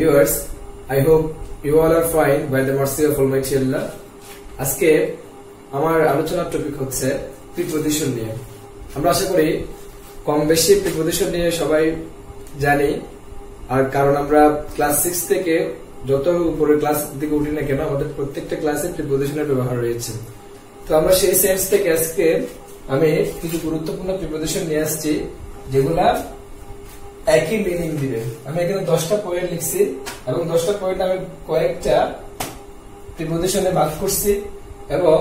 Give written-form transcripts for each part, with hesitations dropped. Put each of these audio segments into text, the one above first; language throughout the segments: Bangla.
Viewers, I hope you all are fine by the mercy of Almighty Allah. আজকে আমার আলোচনার টপিক হচ্ছে প্রিপজিশন নিয়ে। আমরা আশা করি কম বেশি প্রিপজিশন নিয়ে সবাই জানি, আর কারণ আমরা ক্লাস 6 থেকে যত উপরে ক্লাস দিকে উঠি না কেন আমাদের প্রত্যেকটা ক্লাসে প্রিপজিশনের ব্যবহার রয়েছে। তো আমরা সেই সেন্স থেকে আজকে আমি কিছু গুরুত্বপূর্ণ প্রিপজিশন নিয়ে আসছি যেগুলা একই মিনিং দিবে। আমি এখানে 10টা পয়েন্ট লিখছি এবং 10টা পয়েন্ট আমি কয়েকটা প্রিপজিশনে ভাগ করছি এবং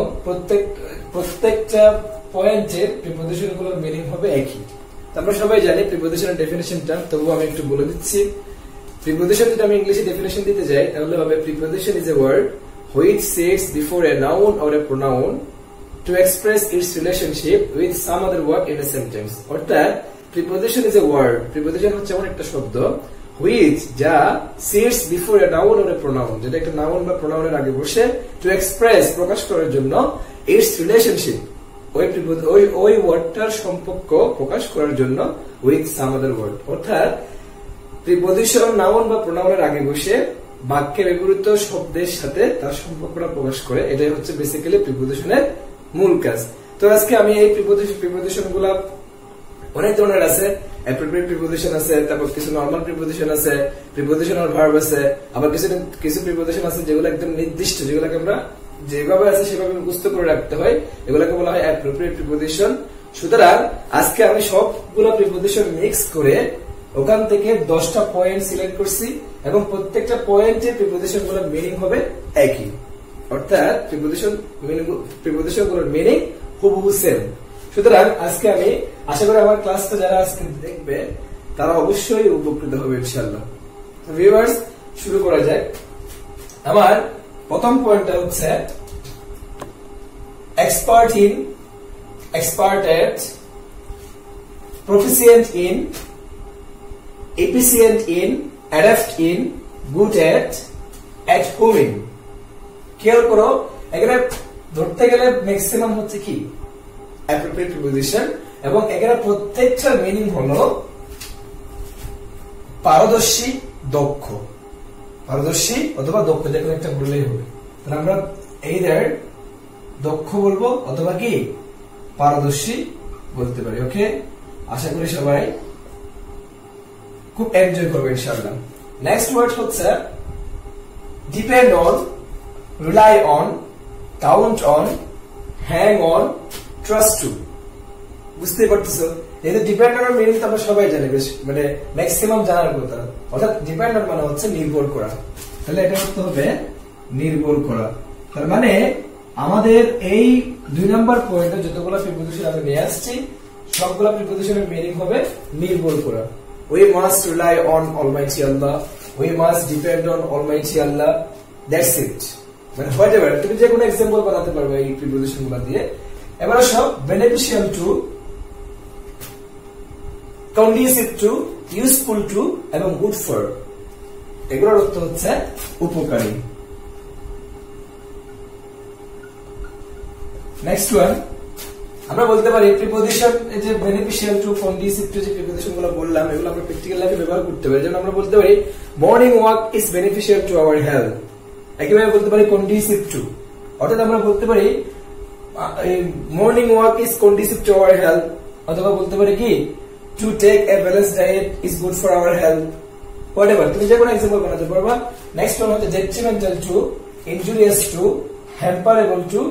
প্রত্যেকটা পয়েন্টের প্রিপজিশন গুলোর মিনিং হবে একই। আমরা সবাই জানি প্রিপজিশনের ডেফিনিশনটা, তবুও আমি একটু বলে দিচ্ছি। প্রিপজিশন যদি আমি ইংলিশে ডেফিনিশন দিতে যাই তাহলে হবে preposition is a word which sits before a noun or a pronoun to express its relationship with some other word in a sentence. অর্থাৎ preposition is a word, preposition হচ্ছে এমন একটা শব্দ which যা sits before a noun or a pronoun, যেটা একটা নাউন বা প্রোনাউনের আগে বসে to express প্রকাশ করার জন্য its relationship ওই ওয়ার্ডটার সম্পর্ক প্রকাশ করার জন্য with some other word। অর্থাৎ প্রিপজিশন নাউন বা প্রোনাউনের আগে বসে বাক্যে ব্যবহৃত শব্দের সাথে তার সম্পর্কটা প্রকাশ করে, এটাই হচ্ছে বেসিক্যালি প্রিপজিশনের মূল কাজ। তো আজকে আমি এই প্রিপজিশন গুলা অনেক ধরনের আছে, অ্যাপ্রোপ্রিয়েট প্রিপজিশন আছে, তারপর কিছু নরমাল প্রিপজিশন আছে, প্রিপজিশনাল ভার্ব আছে, আবার কিছু প্রিপজিশন আছে যেগুলো একদম নির্দিষ্ট, যেগুলোকে আমরা যেভাবে আছে সেভাবে মুখস্থ করে রাখতে হয়, এগুলোকে বলা হয় অ্যাপ্রোপ্রিয়েট প্রিপজিশন। সুতরাং আজকে আমি সবগুলো প্রিপজিশন মিক্স করে ওখান থেকে 10টা পয়েন্ট সিলেক্ট করছি এবং প্রত্যেকটা পয়েন্টের প্রিপজিশন গুলোর মিনিং হবে একই। অর্থাৎ প্রিপজিশন গুলোর মিনিং হুবহু সেম। সুতরাং আজকে আমি আশা করি আমার ক্লাসটা যারা আজকে দেখবে তারা অবশ্যই উপকৃত হবে ইনশাআল্লাহ। ভিউয়ার্স, শুরু করা যাক। আমার প্রথম পয়েন্টটা হচ্ছে expert in, expert at, proficient in, efficient in, adept in, good at home in। খেয়াল করো, এখানে ধরতে গেলে ম্যাক্সিমাম হচ্ছে কি অ্যাপ্রোপ্রিয়েট প্রিপজিশন এবং এখানে প্রত্যেকটা মিনিং হলো পারদর্শী, দক্ষ, পারদর্শী অথবা দক্ষ, যে কোনো একটা বললেই হবে। তাহলে আমরা এইদার দক্ষ বলবো অথবা কি পারদর্শী বলতে পারি। ওকে, আশা করি সবাই খুব এনজয় করবে ইনশাআল্লাহ। নেক্সট ওয়ার্ড হচ্ছে depend on, rely on, count on, hang on, trust to. বুঝতে পারতেছো? এই যে ডিপেন্ড অন মিনিং তো আমরা সবাই জানি, বেশ মানে ম্যাক্সিমাম জানার কথা। অর্থাৎ ডিপেন্ড অন মানে হচ্ছে নির্ভর করা, তাহলে এটা করতে হবে নির্ভর করা। তার মানে আমাদের এই 2 নম্বর পয়েন্টে যতগুলো প্রিপজিশন আমি নিয়ে আসছি সবগুলো প্রিপজিশনের মিনিং হবে নির্ভর করা। We must rely on Almighty Allah. We must depend on Almighty Allah. That's it. মানে whatever, তুমি যে কোনো এক্সাম্পল বানাতে পারবে এই প্রিপজিশনগুলো দিয়ে। এবার সব beneficial to, conducive to, useful to এবং good for, এগুলোর অর্থ হচ্ছে উপকারী। নেক্সট ওয়ান আমরা বলতে পারি প্রিপজিশন এই যে বেনিফিশিয়াল টু, কন্ডিসিভ টু, যে প্রিপজিশন গুলো বললাম এগুলো আমরা প্র্যাকটিক্যাল লাইফে ব্যবহার করতে পারি। যেমন আমরা বলতে পারি morning walk is beneficial to our health. একইভাবে বলতে পারি কন্ডিসিভ টু, অর্থাৎ আমরা বলতে পারি morning walk is conducive to our health, অথবা বলতে পারি কি to take a balanced diet is good for our health. Whatever, তুমি যে কোনো এক্সাম্পল বানাতে পারবা। নেক্সট ওয়ান হচ্ছে detrimental to, injurious to, hamperable to,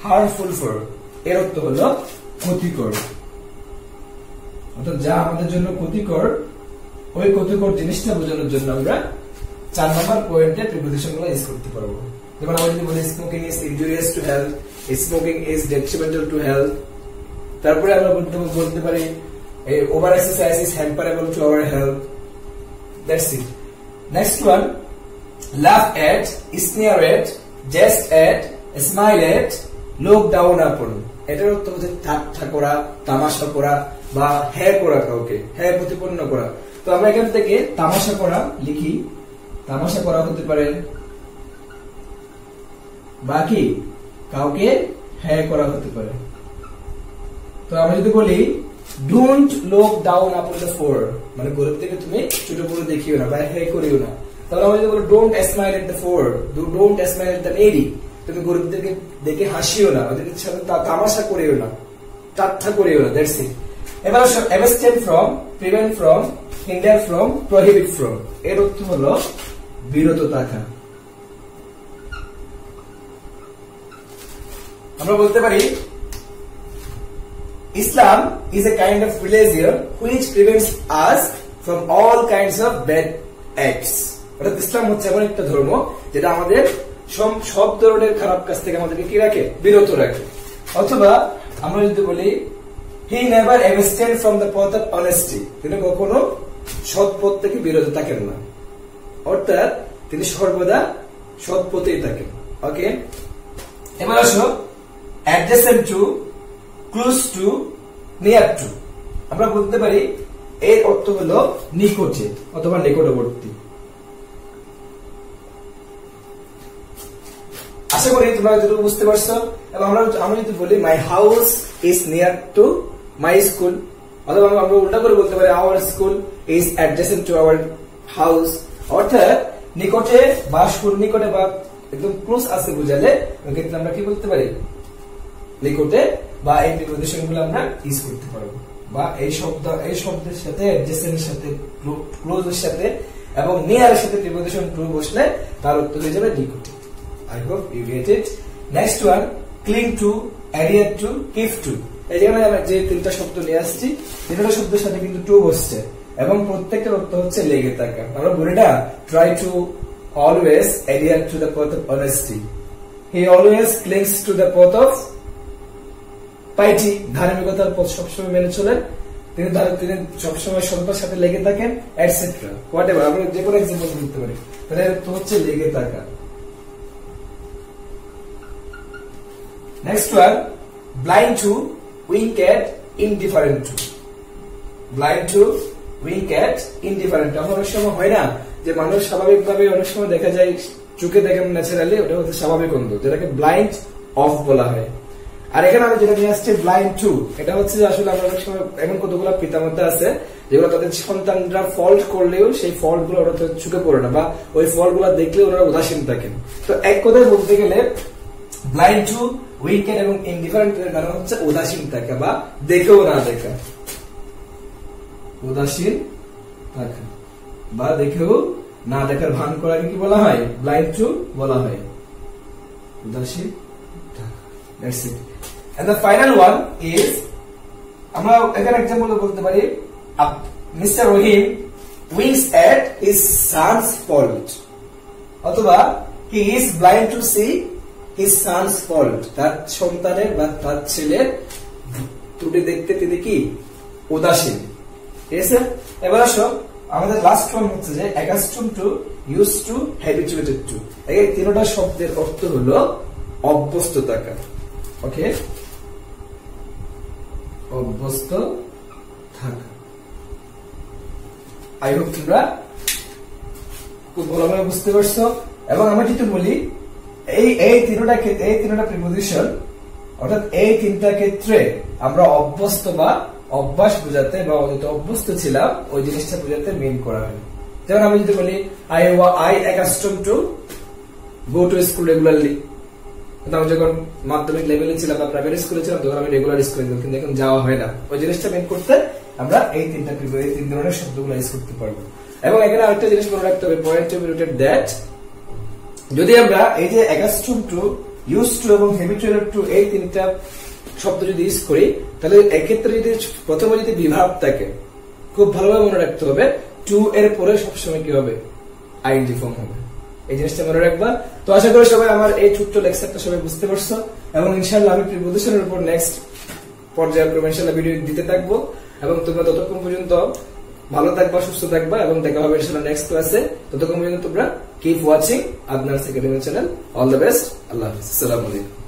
harmful for. এর অর্থ হলো ক্ষতিকর, অর্থাৎ যা আমাদের জন্য ক্ষতিকর ওই ক্ষতিকর জিনিসটা বোঝানোর জন্য আমরা 4 নম্বর পয়েন্টে প্রিপজিশন গুলো ইউজ করতে পারবো। যেমন আমরা যদি বলি smoking is injurious to health, smoking is detrimental to health. তারপরে আমরা বলতে পারি over exercise is hamperable to our health. That's it. Next one laugh at, sneer at, jest at, smile at, look down upon. এটার অর্থ হচ্ছে ঠাট্টা করা, তামাশা করা বা হ্যাঁ করা, কাউকে হ্যাঁ প্রতিপন্ন করা। তো আমরা এখান থেকে তামাশা করা লিখি, তামাশা করা হতে পারে বা কি কাউকে হ্যাঁ করা হতে পারে। তো আমরা যদি বলি don't look down upon the four, মানে গরিব থেকে তুমি ছোট বড় দেখিও না বা হ্যাঁ করিও না। তাহলে আমরা যদি বলি don't smile at the poor, don't smile at the needy, তুমি গরিবদেরকে দেখে হাসিও না, ওদের সাথে তামাশা করিও না, ঠাট্টা করিও না, দ্যাটস ইট। এবার abstain from, prevent from, hinder from, prohibit from, এর অর্থ হলো বিরত থাকা। আমরা বলতে পারি ইসলাম is a kind of religion which prevents us from all kinds of bad acts. অর্থাৎ ইসলাম হচ্ছে এমন একটা ধর্ম যেটা আমাদের সব ধরনের খারাপ কাজ থেকে আমাদেরকে কি রাখে, বিরত রাখে। অথবা আমরা যদি বলি he never abstained from the path of honesty, তিনি কখনো সৎ পথ থেকে বিরত থাকেন না, অর্থাৎ তিনি সর্বদা সৎ পথেই থাকেন। ওকে, এবার আসো adjacent to, close to, near to। আমরা বলতে পারি এর অর্থ হলো নিকটে অথবা নিকটবর্তী। আশা করি তোমরা যতটুকু বুঝতে পারছো। এবং আমরা যদি বলি my house is near to my school, অথবা আমরা উল্টা করে বলতে পারি our school is adjacent to our house, অর্থাৎ নিকটে বা নিকটে বা একদম ক্লোজ আছে বুঝালে ক্ষেত্রে আমরা কি বলতে পারি, নিকটে বা এই প্রিপোজিশন গুলো আমরা ইউজ করতে পারবো। বা এই শব্দের সাথে অ্যাডজেসেন্টের সাথে, ক্লোজের সাথে এবং নিয়ারের সাথে প্রিপোজিশন টু বসলে তার উত্তর হয়ে যাবে নিকটে। I hope you get it. Next one, cling to, adhere to, keep to। এই জায়গায় আমরা যে তিনটা শব্দ নিয়ে আসছি, তিনটা শব্দের সাথে কিন্তু টু বসছে এবং প্রত্যেকটার অর্থ হচ্ছে লেগে থাকা। আমরা বলি না try to always adhere to the path of honesty, he always clings to the path of piety, ধার্মিকতার পথ সবসময় মেনে চলেন, তিনি সবসময় সততার সাথে লেগে থাকেন, এটসেট্রা, হোয়াটএভার। আমরা যে কোনো এক্সাম্পল দিতে পারি, তাহলে তো হচ্ছে লেগে থাকা। Next one, blind to, wink at, indifferent to। blind to, wink at, indifferent to। অনেক সময় হয় না যে মানুষ স্বাভাবিকভাবে অনেক সময় দেখা যায় চোখে দেখেন ন্যাচারালি, ওটা হচ্ছে স্বাভাবিক অন্ধ, যেটাকে ব্লাইন্ড অফ বলা হয়। আর এখানে আমি যেটা নিয়ে আসছি ব্লাইন্ড টু, এটা হচ্ছে যে আসলে আমরা অনেক সময় এমন কতগুলো পিতামাতা আছে যেগুলো তাদের সন্তানরা ফল্ট করলেও সেই ফল্ট গুলো ওরা চোখে পড়ে না, বা ওই ফল্ট গুলো দেখলে ওরা উদাসীন থাকেন। তো এক কথায় বলতে গেলে ব্লাইন্ড টু, উইকেট এবং ইনডিফারেন্ট এর মানে হচ্ছে উদাসীন থাকা বা দেখেও না দেখা, উদাসীন থাকা বা দেখেও না দেখার ভান করাকে কি বলা হয়, ব্লাইন্ড টু বলা হয়, উদাসীন থাকা। That's it. And the final one is, আমরা এখানে এক্সাম্পল বলতে পারি mister Rahim winks at his son's fault, অথবা he is blind to see his son's fault, তার সন্তানের বা তার ছেলের ত্রুটি দেখতে তিনি কি উদাসীন। ঠিক আছে, এবার আসো আমাদের লাস্ট ওয়ান হচ্ছে যে accustomed to, used to, habituated to। এই তিনটা শব্দের অর্থ হলো অভ্যস্ত থাকা। ওকে, অভ্যস্ত থাকা। আই হোপ তোমরা খুব ভালোভাবে বুঝতে পারছো। এবং আমরা যদি বলি এই তিনটা প্রিপোজিশন, অর্থাৎ এই তিনটা ক্ষেত্রে আমরা অভ্যস্ত বা অভ্যাস বোঝাতে বা অভ্যস্ত ছিলাম ওই জিনিসটা বোঝাতে মিন করা হয়। যেমন আমি যদি বলি I accustomed to go to school regularly, আমি যখন মাধ্যমিক লেভেলে ছিলাম বা প্রাইমারি স্কুলে ছিলাম তখন আমি রেগুলার স্কুলে যেতাম, কিন্তু এখন যাওয়া হয় না। ওই জিনিসটা মেন করতে আমরা এই তিন ধরনের শব্দগুলো ইউজ করতে পারবো। এবং এখানে আরেকটা জিনিস মনে রাখতে হবে, point to be noted that যদি আমরা এই যে accustomed to, used to এবং habituated to এই তিনটা শব্দ যদি ইউজ করি, তাহলে এক্ষেত্রে যদি প্রথমে যদি বিভাগ থাকে, খুব ভালোভাবে মনে রাখতে হবে টু এর পরে সবসময় কি হবে, আইএনজি ফর্ম হবে। এই জিনিসটা মনে রাখবা। তো আশা করি সবাই আমার এই ছোট্ট লেকচারটা সবাই বুঝতে পারছো, এবং ইনশাআল্লাহ আমি প্রিপোজিশনের উপর নেক্সট পর্যায়ক্রমে ইনশাআল্লাহ ভিডিও দিতে থাকবো। এবং তোমরা ততক্ষণ পর্যন্ত ভালো থাকবা, সুস্থ থাকবা, এবং দেখা হবে ইনশাআল্লাহ নেক্সট ক্লাসে। ততক্ষণ পর্যন্ত তোমরা keep watching Adnan academy channel. All the best. আল্লাহ হাফেজ। আসসালামু আলাইকুম।